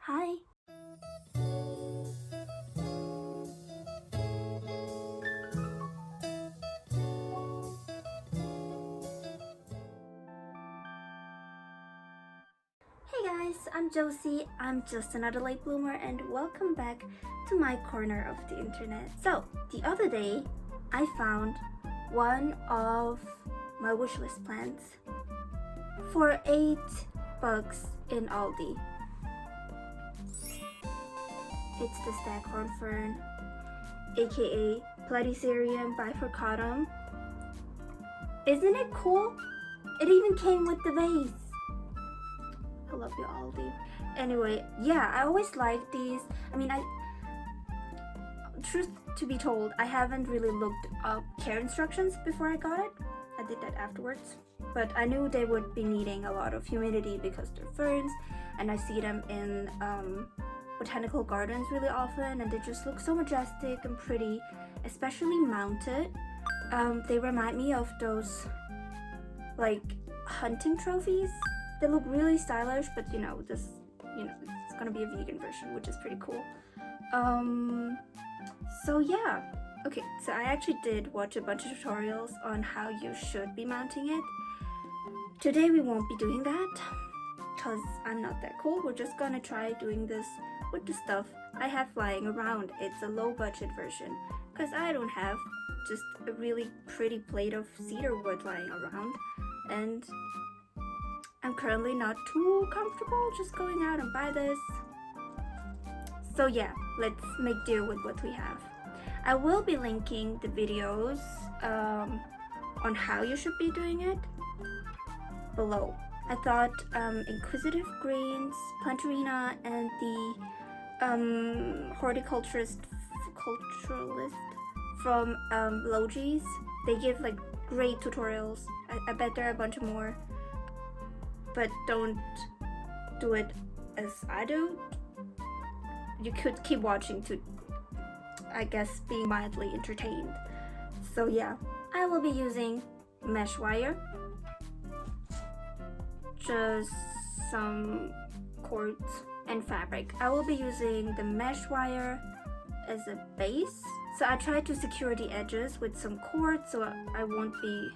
Hi. Hey guys, I'm Josie. I'm just another late bloomer and welcome back to my corner of the internet. So, the other day, I found one of my wishlist plants for $8 in Aldi. It's the Staghorn Fern, aka Platycerium Biforcatum. Isn't it cool? It even came with the vase. I love you, Aldi. Anyway, yeah, I always liked these. I mean, truth to be told, I haven't really looked up care instructions before I got it. I did that afterwards. But I knew they would be needing a lot of humidity because they're ferns, and I see them in botanical gardens really often, and they just look so majestic and pretty, especially mounted. They remind me of those like hunting trophies. They look really stylish, but it's gonna be a vegan version, which is pretty cool. So yeah, okay, so I actually did watch a bunch of tutorials on how you should be mounting it. Today we won't be doing that because I'm not that cool. We're just gonna try doing this with the stuff I have lying around. It's a low budget version because I don't have just a really pretty plate of cedar wood lying around, and I'm currently not too comfortable just going out and buy this. So yeah, let's make do with what we have. I will be linking the videos on how you should be doing it below. I thought Inquisitive Greens, Planterina, and the horticulturalist from Logee's, they give like great tutorials. I bet there are a bunch more, but don't do it as I do. You could keep watching to, I guess, be mildly entertained. So yeah, I will be using mesh wire, just some cords and fabric. I will be using the mesh wire as a base. So I tried to secure the edges with some cords so I won't be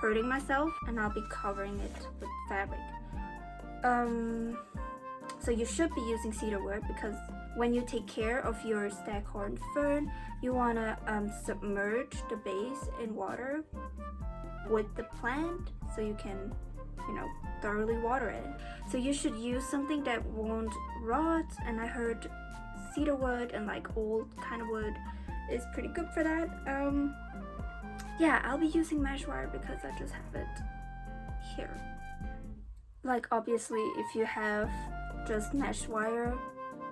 hurting myself, and I'll be covering it with fabric. So you should be using cedar wood because when you take care of your staghorn fern, you want to submerge the base in water with the plant so you can, thoroughly water it. So you should use something that won't rot, and I heard cedar wood and like old kind of wood is pretty good for that. Yeah, I'll be using mesh wire because I just have it here. Like, obviously, if you have just mesh wire,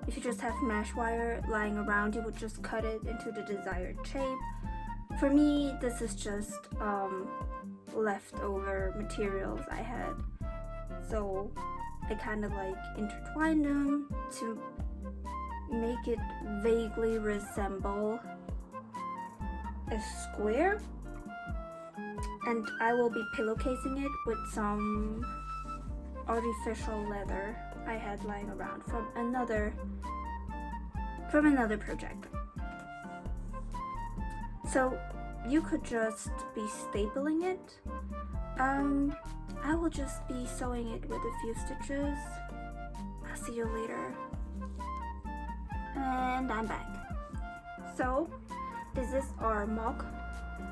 if you just have mesh wire lying around, you would just cut it into the desired shape. For me, this is just leftover materials I had, so I kind of like intertwined them to make it vaguely resemble a square, and I will be pillowcasing it with some artificial leather I had lying around from another project. So you could just be stapling it. I will just be sewing it with a few stitches. I'll see you later. And I'm back. So this is our mock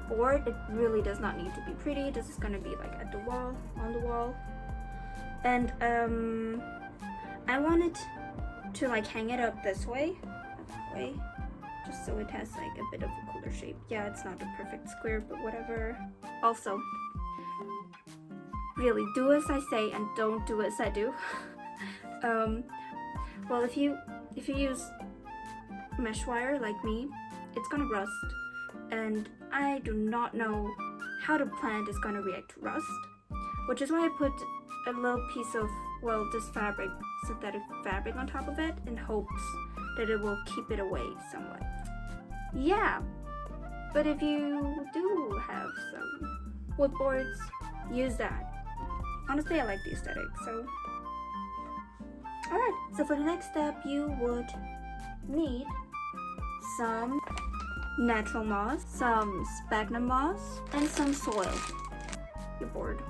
board. It really does not need to be pretty. This is gonna be like at the wall, on the wall. And I wanted to like hang it up this way, that way, just so it has like a bit of a cooler shape. Yeah, it's not a perfect square, but whatever. Also, really, do as I say and don't do as I do. Well, if you use mesh wire like me, it's gonna rust, and I do not know how the plant is gonna react to rust, which is why I put a little piece of, well, this fabric, synthetic fabric on top of it in hopes that it will keep it away somewhat. Yeah, but if you do have some wood boards, use that. Honestly, I like the aesthetic, so. Alright, So for the next step, you would need some natural moss, some sphagnum moss, and some soil, your board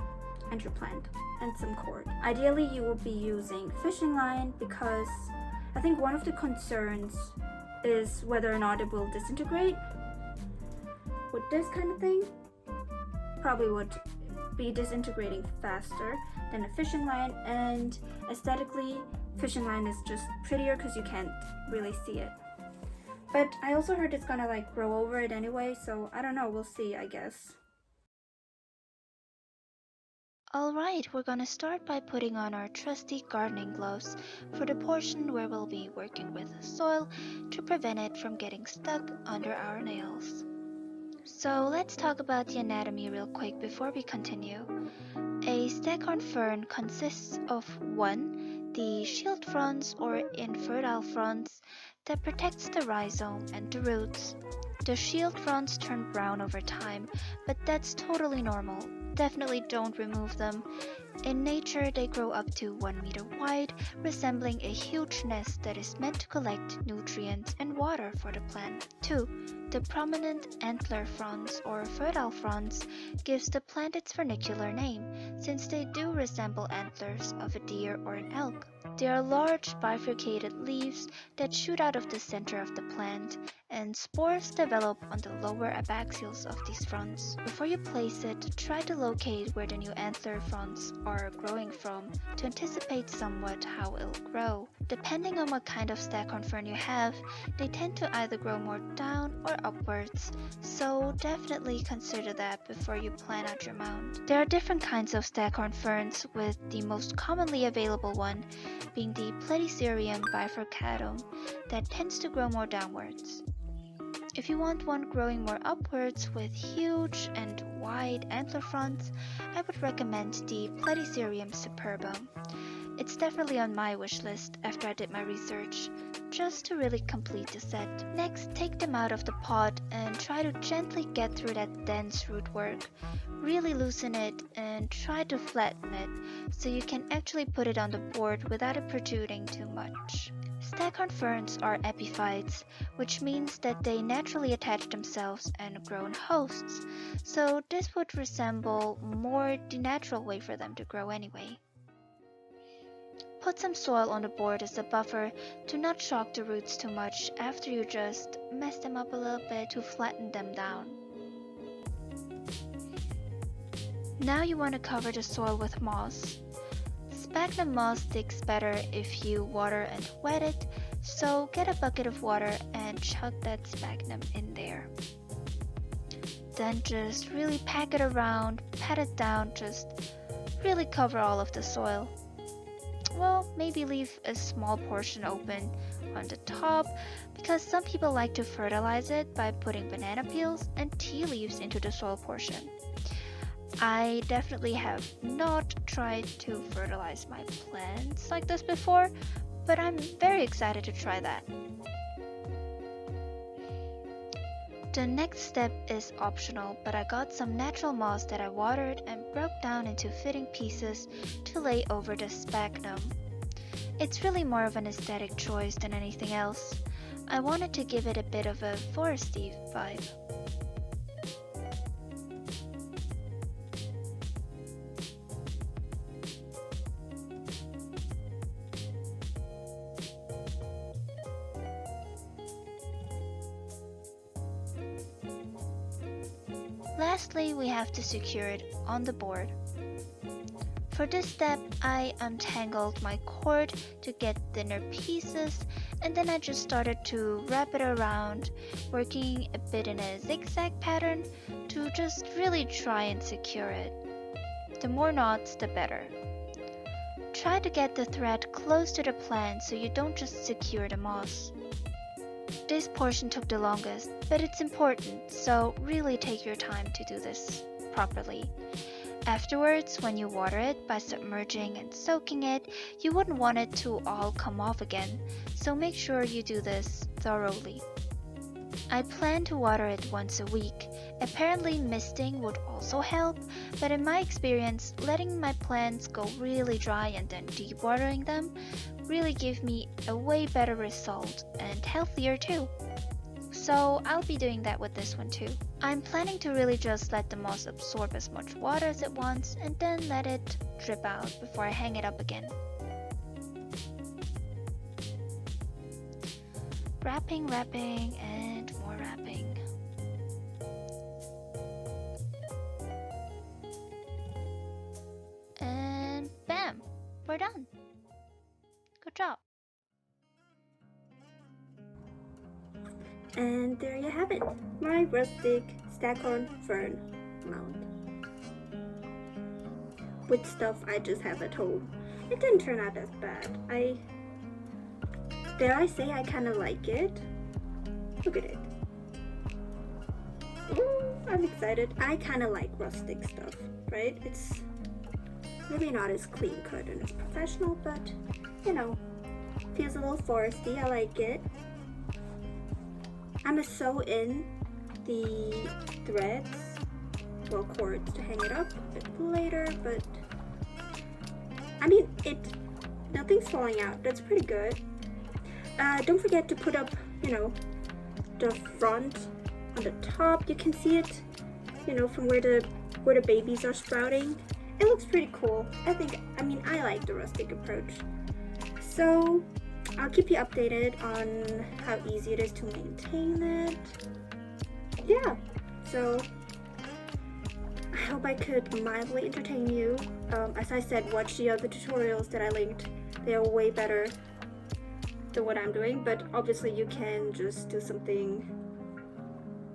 and your plant, and some cord. Ideally, you will be using fishing line because I think one of the concerns is whether or not it will disintegrate. With this kind of thing, probably would be disintegrating faster than a fishing line, and aesthetically, fishing line is just prettier because you can't really see it. But I also heard it's gonna like grow over it anyway, so I don't know, we'll see, I guess. Alright, we're gonna start by putting on our trusty gardening gloves for the portion where we'll be working with soil to prevent it from getting stuck under our nails. So let's talk about the anatomy real quick before we continue. A staghorn fern consists of 1. The shield fronds or infertile fronds that protects the rhizome and the roots. The shield fronds turn brown over time, but that's totally normal. Definitely don't remove them. In nature, they grow up to 1 meter wide, resembling a huge nest that is meant to collect nutrients and water for the plant. 2. The prominent antler fronds or fertile fronds gives the plant its vernacular name, since they do resemble antlers of a deer or an elk. They are large bifurcated leaves that shoot out of the center of the plant, and spores develop on the lower abaxials of these fronds. Before you place it, try to locate where the new antler fronds are growing from to anticipate somewhat how it'll grow. Depending on what kind of staghorn fern you have, they tend to either grow more down or upwards, so definitely consider that before you plan out your mound. There are different kinds of staghorn ferns, with the most commonly available one being the Platycerium Biforcatum that tends to grow more downwards. If you want one growing more upwards with huge and wide antler fronts, I would recommend the Platycerium Superbum. It's definitely on my wish list after I did my research, just to really complete the set. Next, take them out of the pot and try to gently get through that dense root work. Really loosen it and try to flatten it so you can actually put it on the board without it protruding too much. Staghorn ferns are epiphytes, which means that they naturally attach themselves and grow in hosts, so this would resemble more the natural way for them to grow anyway. Put some soil on the board as a buffer to not shock the roots too much after you just mess them up a little bit to flatten them down. Now you want to cover the soil with moss. Sphagnum moss sticks better if you water and wet it, so get a bucket of water and chuck that sphagnum in there. Then just really pack it around, pat it down, just really cover all of the soil. Well, maybe leave a small portion open on the top, because some people like to fertilize it by putting banana peels and tea leaves into the soil portion. I definitely have not tried to fertilize my plants like this before, but I'm very excited to try that. The next step is optional, but I got some natural moss that I watered and broke down into fitting pieces to lay over the sphagnum. It's really more of an aesthetic choice than anything else. I wanted to give it a bit of a foresty vibe. Lastly, we have to secure it on the board. For this step, I untangled my cord to get thinner pieces, and then I just started to wrap it around, working a bit in a zigzag pattern to just really try and secure it. The more knots, the better. Try to get the thread close to the plant so you don't just secure the moss. This portion took the longest, but it's important, so really take your time to do this properly. Afterwards, when you water it by submerging and soaking it, you wouldn't want it to all come off again, so make sure you do this thoroughly. I plan to water it once a week. Apparently misting would also help, but in my experience, letting my plants go really dry and then deep watering them really give me a way better result and healthier too. So I'll be doing that with this one too. I'm planning to really just let the moss absorb as much water as it wants and then let it drip out before I hang it up again. Wrapping, and more wrapping. And bam! We're done. Good job. And there you have it, my rustic staghorn fern mount. With stuff I just have at home. It didn't turn out as bad. Dare I say I kind of like it? Look at it. Ooh, I'm excited. I kind of like rustic stuff, right? It's maybe not as clean cut and as professional, but you know, feels a little foresty. I like it. I'm gonna sew in the threads, well, cords to hang it up a bit later, but I mean, nothing's falling out. That's pretty good. Don't forget to put up, you know, the front on the top. You can see it, you know, from where the babies are sprouting. It looks pretty cool. I like the rustic approach. So I'll keep you updated on how easy it is to maintain it. Yeah, so I hope I could mildly entertain you. As I said, watch the other tutorials that I linked. They are way better than what I'm doing, but obviously you can just do something,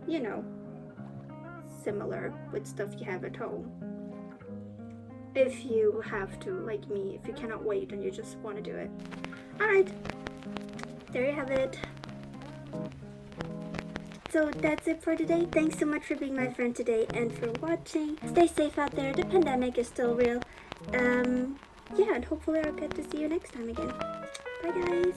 you know, similar with stuff you have at home. If you have to, like me, if you cannot wait and you just want to do it. Alright, there you have it. So that's it for today. Thanks so much for being my friend today and for watching. Stay safe out there. The pandemic is still real. Yeah, and hopefully I'll get to see you next time again. Bye guys.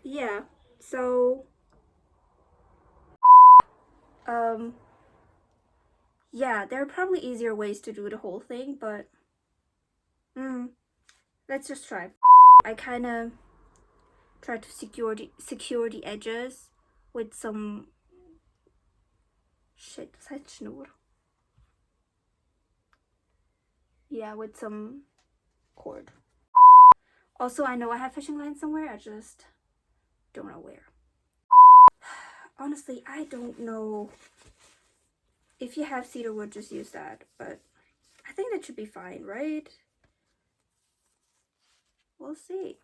Yeah, so yeah, there are probably easier ways to do the whole thing, but let's just try. I kind of try to secure the edges with some shit, was heißt Schnur? Yeah, with some cord. Also, I know I have fishing line somewhere, I just don't know where. Honestly, I don't know. If you have cedar wood, just use that, but I think that should be fine, right? We'll see.